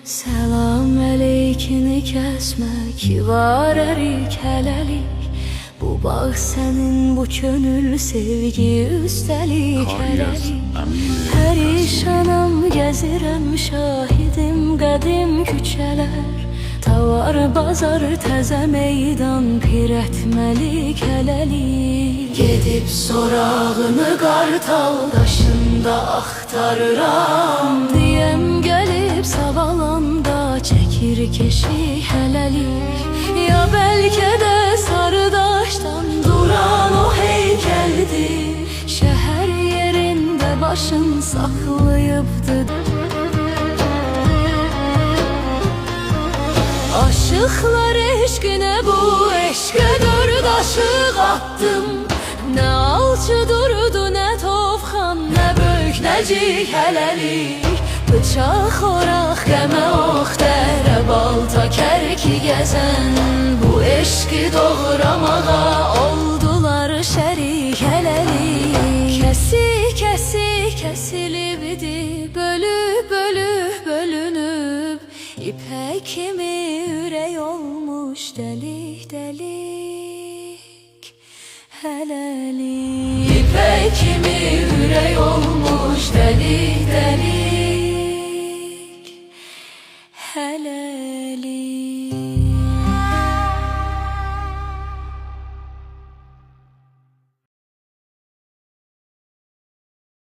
Selam əleykini kəsmək var ərik hələlik. Bu bağ sənin, bu könül sevgi üstəlik hələlik. Hər işanam gəzirəm, şahidim qədim küçələr. Tavar bazar təzə meydan, pirətməlik hələlik. Gedib sorağını qartal daşında axtarıram, deyəm gəlib savalanda çəkir keşik hələlik. Ya bəlkə də sarı daşdan duran o heykəldir, şəhər yerində başın saxlayıbdı. Aşıqlar eşqinə, bu eşqə dörd aşıq attım. Nə alçı durdu, nə tovxan, nə böyük, nəcik hələlik. Bıçaq, oraq, qəmə, ox, dərə, balta, kərki gəzən bu eşqi doğramağa oldular şərik hələlik. Kəsik, kəsik, kəsilibdi, bölüb, bölüb, bölünüb. İpək kimi ürək olmuş delik, delik hələlik. İpək kimi ürək olmuş delik, delik hələlik.